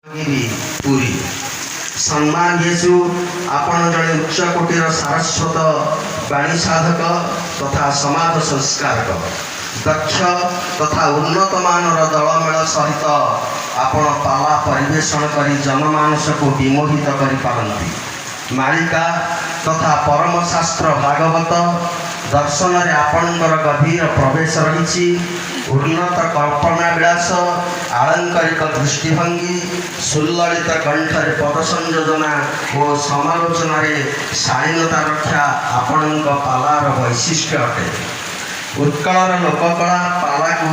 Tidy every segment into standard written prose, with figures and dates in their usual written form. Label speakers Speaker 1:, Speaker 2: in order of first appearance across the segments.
Speaker 1: ପୁରୀ ସମ୍ମାନ ହେତୁ ଆପଣ ଜଣେ ଉଚ୍ଚ କୋଟିର ସାରସ୍ୱତ ବାଣୀ ସାଧକ ତଥା ସମାଜ ସଂସ୍କାରକ ଦକ୍ଷ ତଥା ଉନ୍ନତମାନର ଦଳମେଳ ସହିତ ଆପଣ ପାଲା ପରିବେଷଣ କରି ଜନମାନସକୁ ବିମୋହିତ କରିପାରନ୍ତି। ମାଳିକା ତଥା ପରମଶାସ୍ତ୍ର ଭାଗବତ ଦର୍ଶନରେ ଆପଣଙ୍କର ଗଭୀର ପ୍ରବେଶ ରହିଛି। ଉନ୍ନତ କଳ୍ପନା ବିଳାସ, ଆଳଙ୍କରିକ ଦୃଷ୍ଟିଭଙ୍ଗୀ, ସୁଲଳିତ କଣ୍ଠରେ ପଦ ସଂଯୋଜନା ଓ ସମାଲୋଚନାରେ ଶାଳୀନତା ରକ୍ଷା ଆପଣଙ୍କ ପାଲାର ବୈଶିଷ୍ଟ୍ୟ ଅଟେ। ଉତ୍କଳର ଲୋକକଳା ପାଲାକୁ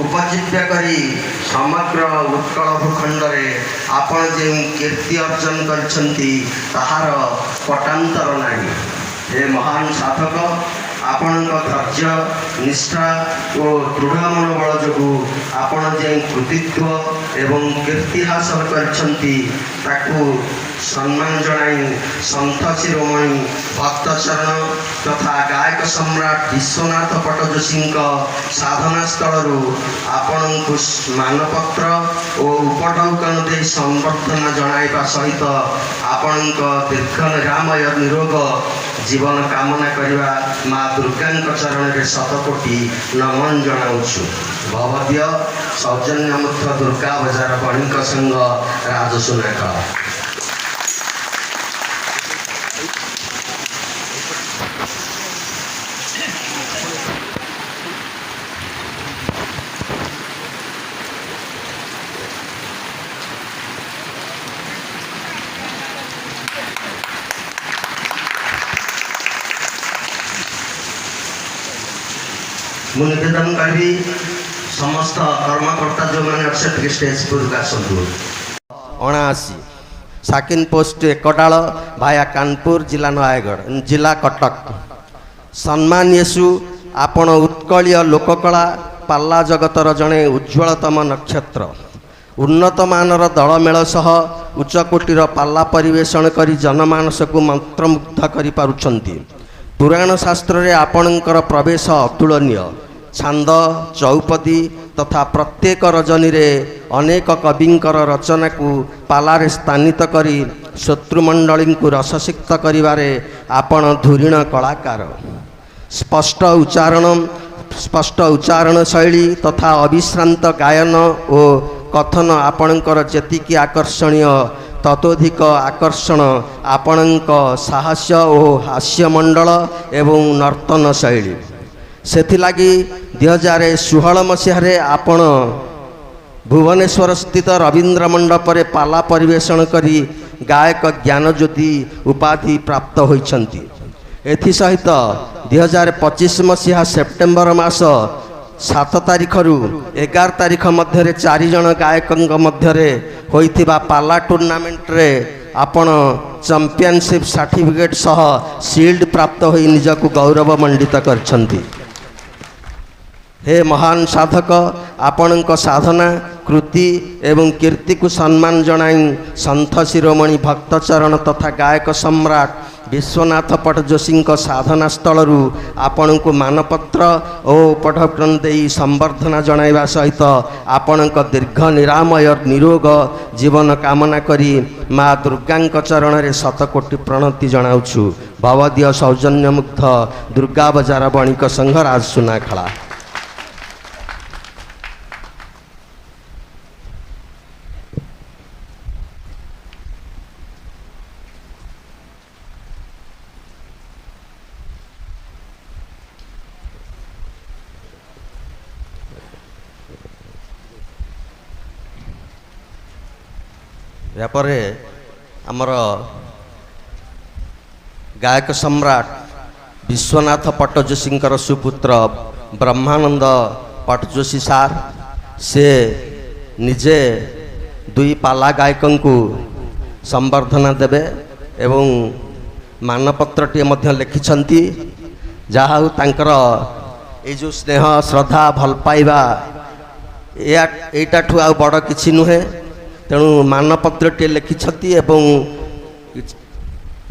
Speaker 1: ଉପଜୀବ୍ୟ କରି ସମଗ୍ର ଉତ୍କଳ ଭୂଖଣ୍ଡରେ ଆପଣ ଯେଉଁ କୀର୍ତ୍ତି ଅର୍ଜନ କରିଛନ୍ତି ତାହାର ପଟାନ୍ତର ନାହିଁ। ଏ ମହାନ ସାଧକ, ଆପଣଙ୍କ ଧୈର୍ଯ୍ୟ, ନିଷ୍ଠା ଓ ଦୃଢ଼ ମନୋବଳ ଯୋଗୁଁ ଆପଣ ଯେଉଁ କୃତିତ୍ୱ ଏବଂ କୀର୍ତ୍ତି ହାସଲ କରିଛନ୍ତି ତାକୁ ସମ୍ମାନ ଜଣାଇ ସନ୍ଥ ଶିରୋମଣି ଭକ୍ତଚରଣ ତଥା ଗାୟକ ସମ୍ରାଟ ବିଶ୍ୱନାଥ ପଟ୍ଟଯୋଶୀଙ୍କ ସାଧନା ସ୍ଥଳରୁ ଆପଣଙ୍କୁ ମାନପତ୍ର ଓ ଉପଢୌକନ ଦେଇ ସମ୍ବର୍ଦ୍ଧନା ଜଣାଇବା ସହିତ ଆପଣଙ୍କ ଦୀର୍ଘ ନିରାମୟ ନିରୋଗ ଜୀବନ କାମନା କରିବା ମା ଦୁର୍ଗାଙ୍କ ଚରଣରେ ଶତକୋଟି ନମନ ଜଣାଉଛୁ। ଭବଦୀୟ ସୌଜନ୍ୟମୁକ୍ତ ଦୁର୍ଗା ବଜାର ବଣିକ ସଂଘ ରାଜସୁନାଖଳ। ମୁଁ ନିବେଦନ କରିବି ସମସ୍ତ କର୍ମକର୍ତ୍ତା ଯେଉଁମାନେ ଅଛନ୍ତି ଷ୍ଟେଜ୍ ପୁରକୁ ଆସନ୍ତୁ। 79 ସାକିନ ପୋଷ୍ଟ ଏକଡାଳ ଭାୟା କାନପୁର ଜିଲ୍ଲା ନୟାଗଡ଼ ଜିଲ୍ଲା କଟକ। ସମ୍ମାନ ୟେସୁ, ଆପଣ ଉତ୍କଳୀୟ ଲୋକକଳା ପାଲା ଜଗତର ଜଣେ ଉଜ୍ଜ୍ୱଳତମ ନକ୍ଷତ୍ର। ଉନ୍ନତମାନର ଦଳମେଳ ସହ ଉଚ୍ଚକୋଟୀର ପାଲା ପରିବେଷଣ କରି ଜନମାନସକୁ ମନ୍ତ୍ରମୁଗ୍ଧ କରିପାରୁଛନ୍ତି। ପୁରାଣ ଶାସ୍ତ୍ରରେ ଆପଣଙ୍କର ପ୍ରବେଶ ଅତୁଳନୀୟ। ଛାନ୍ଦ, ଚୌପଦୀ ତଥା ପ୍ରତ୍ୟେକ ରଜନୀରେ ଅନେକ କବିଙ୍କର ରଚନାକୁ ପାଲାରେ ସ୍ଥାନିତ କରି ଶ୍ରୋତୃମଣ୍ଡଳୀଙ୍କୁ ରସସିକ୍ତ କରିବାରେ ଆପଣ ଧୁରୀଣ କଳାକାର। ସ୍ପଷ୍ଟ ଉଚ୍ଚାରଣ ଶୈଳୀ ତଥା ଅବିଶ୍ରାନ୍ତ ଗାୟନ ଓ କଥନ ଆପଣଙ୍କର ଯେତିକି ଆକର୍ଷଣୀୟ ତତୋଧିକ ଆକର୍ଷଣ ଆପଣଙ୍କ ସାହସ ଓ ହାସ୍ୟମଣ୍ଡଳ ଏବଂ ନର୍ତ୍ତନ ଶୈଳୀ। ସେଥିଲାଗି 2016 ମସିହାରେ ଆପଣ ଭୁବନେଶ୍ୱର ସ୍ଥିତ ରବୀନ୍ଦ୍ର ମଣ୍ଡପରେ ପାଲା ପରିବେଷଣ କରି ଗାୟକ ଜ୍ଞାନଜ୍ୟୋତି ଉପାଧି ପ୍ରାପ୍ତ ହୋଇଛନ୍ତି। ଏଥିସହିତ 2025 ମସିହା ସେପ୍ଟେମ୍ବର ମାସ 7 ତାରିଖରୁ 11 ତାରିଖ ମଧ୍ୟରେ 4 ଜଣ ଗାୟକଙ୍କ ମଧ୍ୟରେ ହୋଇଥିବା ପାଲା ଟୁର୍ଣ୍ଣାମେଣ୍ଟରେ ଆପଣ ଚାମ୍ପିଅନସିପ୍ ସାର୍ଟିଫିକେଟ୍ ସହ ସିଲ୍ଡ ପ୍ରାପ୍ତ ହୋଇ ନିଜକୁ ଗୌରବମଣ୍ଡିତ କରିଛନ୍ତି। ହେ ମହାନ ସାଧକ, ଆପଣଙ୍କ ସାଧନା, କୃତି ଏବଂ କୀର୍ତ୍ତିକୁ ସମ୍ମାନ ଜଣାଇ ସନ୍ଥ ଶିରୋମଣି ଭକ୍ତଚରଣ ତଥା ଗାୟକ ସମ୍ରାଟ ବିଶ୍ୱନାଥ ପଟ୍ଟଯୋଶୀଙ୍କ ସାଧନା ସ୍ଥଳରୁ ଆପଣଙ୍କୁ ମାନପତ୍ର ଓ ଉପଢୌକନ ଦେଇ ସମ୍ବର୍ଦ୍ଧନା ଜଣାଇବା ସହିତ ଆପଣଙ୍କ ଦୀର୍ଘ ନିରାମୟ ନିରୋଗ ଜୀବନ କାମନା କରି ମା ଦୁର୍ଗାଙ୍କ ଚରଣରେ ଶତକୋଟି ପ୍ରଣତି ଜଣାଉଛୁ। ଭବଦୀୟ ସୌଜନ୍ୟମୁଗ୍ଧ ଦୁର୍ଗା ବଜାର ବଣିକ ସଂଘ ରାଜସୁନାଖଳା। ଏହାପରେ ଆମର ଗାୟକ ସମ୍ରାଟ ବିଶ୍ୱନାଥ ପଟ୍ଟଯୋଶୀଙ୍କର ସୁପୁତ୍ର ବ୍ରହ୍ମାନନ୍ଦ ପଟ୍ଟଯୋଶୀ ସାର୍, ସେ ନିଜେ 2 ପାଲା ଗାୟକଙ୍କୁ ସମ୍ବର୍ଦ୍ଧନା ଦେବେ ଏବଂ ମାନପତ୍ରଟିଏ ମଧ୍ୟ ଲେଖିଛନ୍ତି। ଯାହା ହେଉ ତାଙ୍କର ଏଇ ଯେଉଁ ସ୍ନେହ, ଶ୍ରଦ୍ଧା, ଭଲ ପାଇବା ଏଇଟାଠୁ ଆଉ ବଡ଼ କିଛି ନୁହେଁ। ତେଣୁ ମାନପତ୍ରଟିଏ ଲେଖିଛନ୍ତି ଏବଂ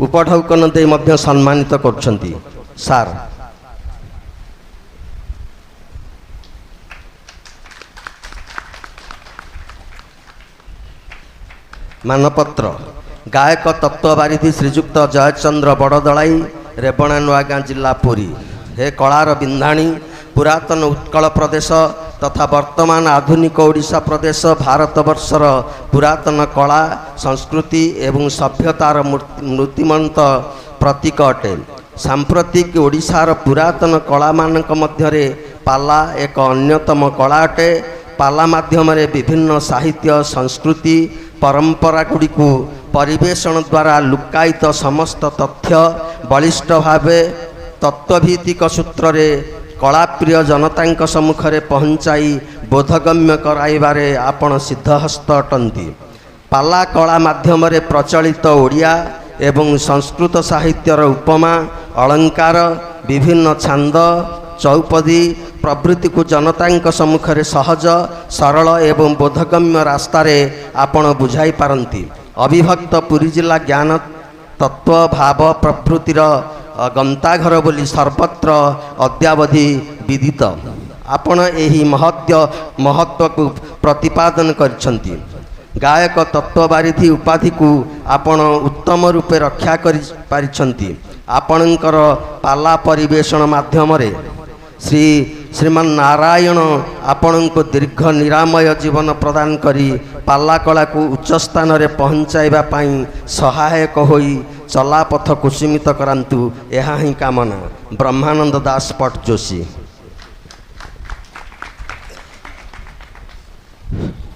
Speaker 1: ଉପଢୌକନ ଦେଇ ମଧ୍ୟ ସମ୍ମାନିତ କରୁଛନ୍ତି। ସାର୍ ମାନପତ୍ର ଗାୟକ ତତ୍ତ୍ୱବାରିଧି ଶ୍ରୀଯୁକ୍ତ ଜୟଚନ୍ଦ୍ର ବଡ଼ଦଳାଇ ରେବଣା ନୂଆଗାଁ ଜିଲ୍ଲା ପୁରୀ। ହେ କଳାର ବିନ୍ଧାଣୀ ପୁରାତନ ଉତ୍କଳ ପ୍ରଦେଶ ତଥା ବର୍ତ୍ତମାନ ଆଧୁନିକ ଓଡ଼ିଶା ପ୍ରଦେଶ ଭାରତବର୍ଷର ପୁରାତନ କଳା ସଂସ୍କୃତି ଏବଂ ସଭ୍ୟତାର ମୂର୍ତ୍ତିମନ୍ତ ପ୍ରତୀକ ଅଟେ। ସାମ୍ପ୍ରତିକ ଓଡ଼ିଶାର ପୁରାତନ କଳାମାନଙ୍କ ମଧ୍ୟରେ ପାଲା ଏକ ଅନ୍ୟତମ କଳା ଅଟେ। ପାଲା ମାଧ୍ୟମରେ ବିଭିନ୍ନ ସାହିତ୍ୟ ସଂସ୍କୃତି ପରମ୍ପରାଗୁଡ଼ିକୁ ପରିବେଷଣ ଦ୍ୱାରା ଲୁକାୟିତ ସମସ୍ତ ତଥ୍ୟ ବଳିଷ୍ଠ ଭାବେ ତତ୍ତ୍ୱଭିତ୍ତିକ ସୂତ୍ରରେ କଳାପ୍ରିୟ ଜନତାଙ୍କ ସମ୍ମୁଖରେ ପହଞ୍ଚାଇ ବୋଧଗମ୍ୟ କରାଇବାରେ ଆପଣ ସିଦ୍ଧହସ୍ତ ଅଟନ୍ତି। ପାଲା କଳା ମାଧ୍ୟମରେ ପ୍ରଚଳିତ ଓଡ଼ିଆ ଏବଂ ସଂସ୍କୃତ ସାହିତ୍ୟର ଉପମା ଅଳଙ୍କାର ବିଭିନ୍ନ ଛାନ୍ଦ ଚୌପଦୀ ପ୍ରଭୃତିକୁ ଜନତାଙ୍କ ସମ୍ମୁଖରେ ସହଜ ସରଳ ଏବଂ ବୋଧଗମ୍ୟ ରାସ୍ତାରେ ଆପଣ ବୁଝାଇ ପାରନ୍ତି। ଅବିଭକ୍ତ ପୁରୀ ଜିଲ୍ଲା ଜ୍ଞାନ ତତ୍ତ୍ୱ ଭାବ ପ୍ରଭୃତିର ଗନ୍ତାଘର ବୋଲି ସର୍ବତ୍ର ଅଦ୍ୟାବଧି ବିଦିତ। ଆପଣ ଏହି ମହତ୍ତ୍ୱକୁ ପ୍ରତିପାଦନ କରିଛନ୍ତି। ଗାୟକ ତତ୍ତ୍ୱବାରିଧି ଉପାଧିକୁ ଆପଣ ଉତ୍ତମ ରୂପେ ରକ୍ଷା କରିପାରିଛନ୍ତି। ଆପଣଙ୍କର ପାଲା ପରିବେଷଣ ମାଧ୍ୟମରେ ଶ୍ରୀମାନ ନାରାୟଣ ଆପଣଙ୍କୁ ଦୀର୍ଘ ନିରାମୟ ଜୀବନ ପ୍ରଦାନ କରି ପାଲା କଳାକୁ ଉଚ୍ଚ ସ୍ଥାନରେ ପହଞ୍ଚାଇବା ପାଇଁ ସହାୟକ ହୋଇ ଚଲାପଥ କୁସୁମିତ କରାନ୍ତୁ, ଏହା ହିଁ କାମନା। ବ୍ରହ୍ମାନନ୍ଦ ଦାସ ପଟ ଯୋଶୀ।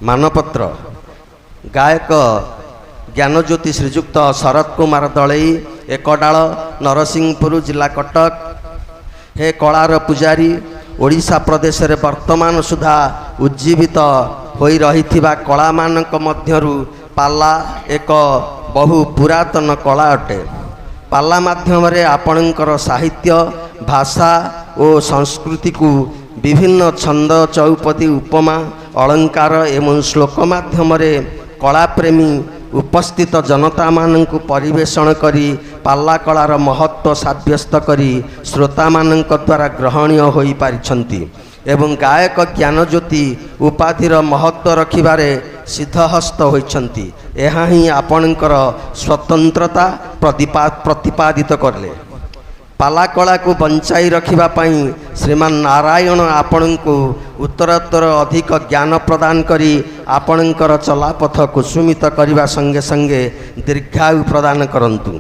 Speaker 1: ମାନପତ୍ର ଗାୟକ ଜ୍ଞାନଜ୍ୟୋତି ଶ୍ରୀଯୁକ୍ତ ଶରତ କୁମାର ଦଳେଇ ଏକଡାଳ ନରସିଂହପୁର ଜିଲ୍ଲା କଟକ। ହେ କଳାର ପୂଜାରୀ ଓଡ଼ିଶା ପ୍ରଦେଶରେ ବର୍ତ୍ତମାନ ସୁଦ୍ଧା ଉଜ୍ଜୀବିତ ହୋଇ ରହିଥିବା କଳାମାନଙ୍କ ମଧ୍ୟରୁ ପାଲା ଏକ ବହୁ ପୁରାତନ କଳା ଅଟେ। ପାଲା ମାଧ୍ୟମରେ ଆପଣଙ୍କର ସାହିତ୍ୟ ଭାଷା ଓ ସଂସ୍କୃତିକୁ ବିଭିନ୍ନ ଛନ୍ଦ ଚୌପଦୀ ଉପମା ଅଳଙ୍କାର ଏବଂ ଶ୍ଲୋକ ମାଧ୍ୟମରେ କଳାପ୍ରେମୀ ଉପସ୍ଥିତ ଜନତାମାନଙ୍କୁ ପରିବେଷଣ କରି ପାଲା କଳାର ମହତ୍ତ୍ୱ ସାବ୍ୟସ୍ତ କରି ଶ୍ରୋତାମାନଙ୍କ ଦ୍ୱାରା ଗ୍ରହଣୀୟ ହୋଇପାରିଛନ୍ତି ଏବଂ ଗାୟକ ଜ୍ଞାନଜ୍ୟୋତି ଉପାଧିର ମହତ୍ତ୍ୱ ରଖିବାରେ ସିଦ୍ଧହସ୍ତ ହୋଇଛନ୍ତି। ଏହା ହିଁ ଆପଣଙ୍କର ସ୍ୱତନ୍ତ୍ରତା ପ୍ରତିପାଦିତ କଲେ। ପାଲା କଳାକୁ ବଞ୍ଚାଇ ରଖିବା ପାଇଁ ଶ୍ରୀମାନ ନାରାୟଣ ଆପଣଙ୍କୁ ଉତ୍ତରୋତ୍ତର ଅଧିକ ଜ୍ଞାନ ପ୍ରଦାନ କରି ଆପଣଙ୍କର ଚଲାପଥ କୁସୁମିତ କରିବା ସଙ୍ଗେ ସଙ୍ଗେ ଦୀର୍ଘାୟୁ ପ୍ରଦାନ କରନ୍ତୁ,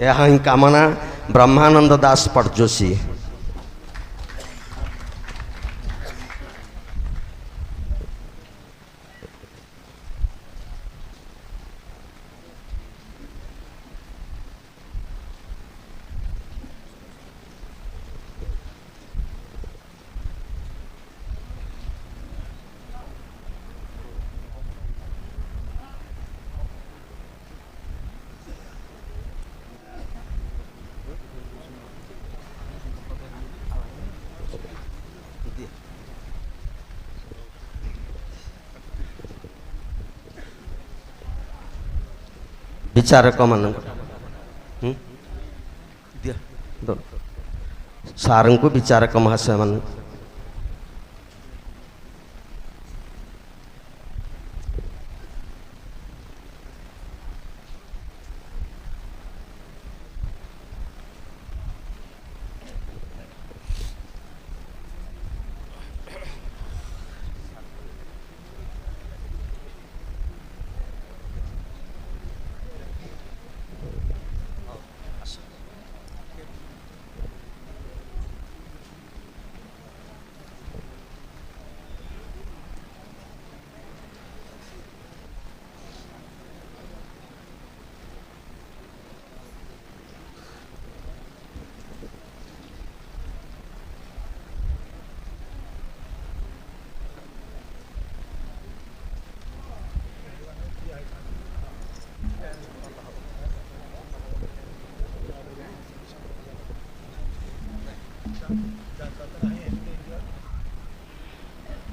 Speaker 1: ଏହା ହିଁ କାମନା। ବ୍ରହ୍ମାନନ୍ଦ ଦାସ ପଟ ଯୋଶୀ। विचारक मान सार को विचारक महाशय मान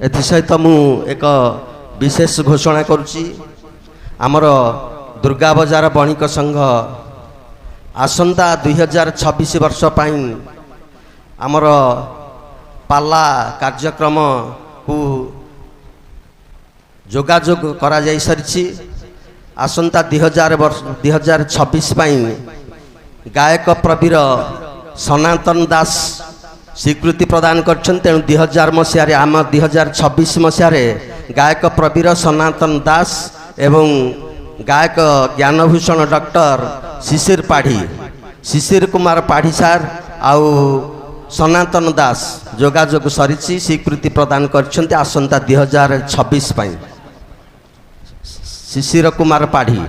Speaker 1: एसहित मु एक विशेष घोषणा करुच्ची आमर दुर्गा बजार बणिक संघ आसंता 2026 वर्ष पाई आमर पाला कार्यक्रम को जोगाजोग करा जाई सारिछि आसंता 2026 गायक प्रवीर सनातन दास स्वीकृति प्रदान करछन। तेणु 2000 मसीह आम 2026 मसीह गायक प्रवीर सनातन दास एवं गायक ज्ञानभूषण डॉक्टर शिशिर पाढ़ी शिशिर कुमार पाढ़ी सार आउ सनातन दास जोगाजोग सरी स्वीकृति प्रदान करछन्ते आसंता 2026 शिशिर कुमार पाढ़ी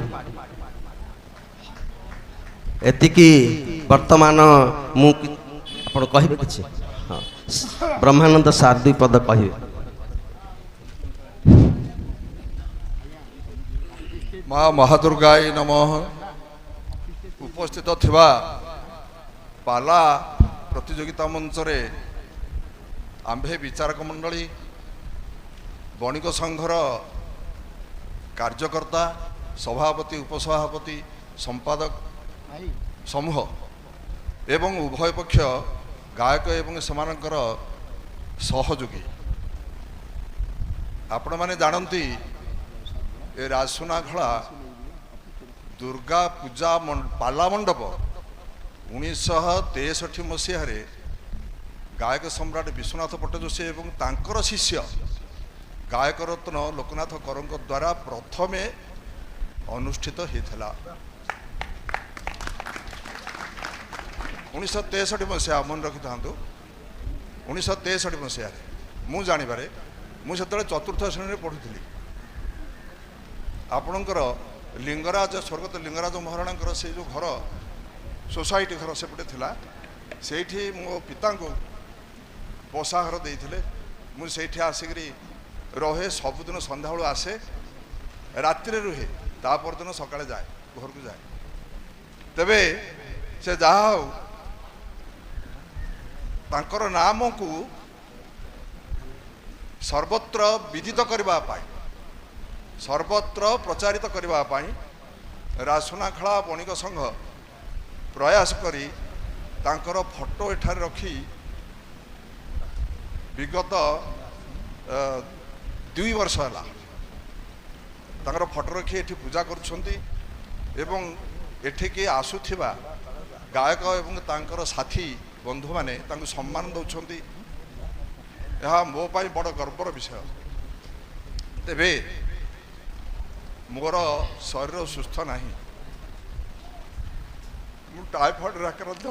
Speaker 1: एतिकी वर्तमान मु आपण कहिबे किछि हाँ ब्रह्मानंद सार दुई पद कहिबे।
Speaker 2: माँ महादुर्गाय नमः। उपस्थित थिबा पाला प्रतियोगिता मंच रे आंभे विचारक मंडली बणिक संघर कार्यकर्ता सभापति उपसभापति संपादक समूह एवं उभय पक्ष गायक एवं समानकर सहयोगी आपण माने जानती ए राजसुनाखला दुर्गा पूजा पाला मंडप 1963 मसीह गायक सम्राट विश्वनाथ पट्टजोशी एवं तांकर शिष्य गायक रत्न लोकनाथ करंक द्वारा प्रथमे अनुष्ठित होता। 1963 मसीहा मन रखि था 1963 मसीह मु जानिबारे मु सेतले चतुर्थ श्रेणी पढ़ुଥିଲି। आपणकर लिंगराज स्वर्गत लिंगराज महाराणा से जो घर सोसाइटी घर सेपटे थिला सेठी मो पिता को बसा घर देइथिले मुझे आसिक रहे सबुदिन संध्या बेलू आसे राति रुहे तापरदिन सकाळे जाए घर को जाए। तेबे से जहा हो तांकर नाम को सर्वत्र विदित करबा पाई सर्वत्र प्रचारित करबा पाई राजसुनाखला बणिक संघ प्रयास करी तांकर फोटो एठार रखी विगत 2 वर्ष है तांकर फोटो रखी एठी पूजा करुछंती एवं एठिके आसुथिबा गायक एवं तांकर साथी बंधु माने तांको सम्मान दउछंती। यह मो पाई बड़ गर्वर विषय। तेबे मोर शरीर सुस्थ नहीं मु टाइफॉइड आक्रांत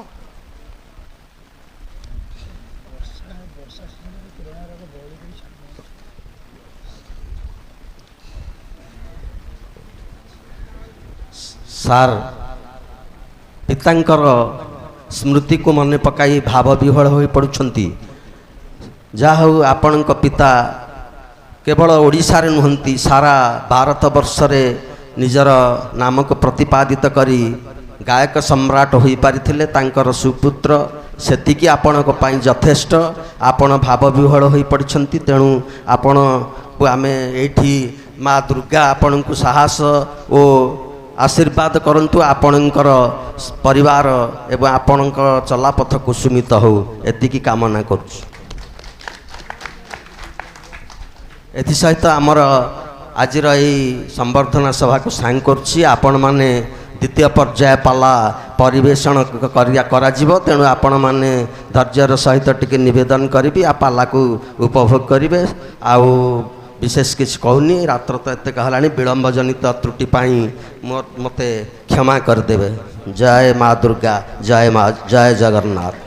Speaker 1: सार पितांकर स्मृति को मन पकाई भाव विह्वल हो पड़ुछंती। जहा हो आपणक पिता केवल ओडिशा रे नुहंती सारा भारत वर्ष रे निजर नाम को प्रतिपादित करी गायक सम्राट हो पारिथिले। तांकर सुपुत्र सेतिकी आपणक पाई यथेष्ट आपण भाव विह्वल हो पड़छंती। तेणु आपण को आमे एठी माँ दुर्गा आपण को साहस ओ आशीर्वाद करंतु आपणकर परिवार एवं आपणकर चलापथ कुसुमित हो एतिकी कामना करुछु। एथि सहित आमर आज संवर्धना सभा को सांग करुछि। आपण माने द्वितीय पर्याय पाला परिवेषण करा जीवो। तेणु आपण माने धैर्यर सहित टिके निवेदन करी आ पाला को उपभोग करेंगे। आउ विशेष किसी कहूनी रात्र तो एत कहला विलंब जनित त्रुटि पाई मते क्षमा करदेवे। जय माँ दुर्गा जय माँ जय जगन्नाथ।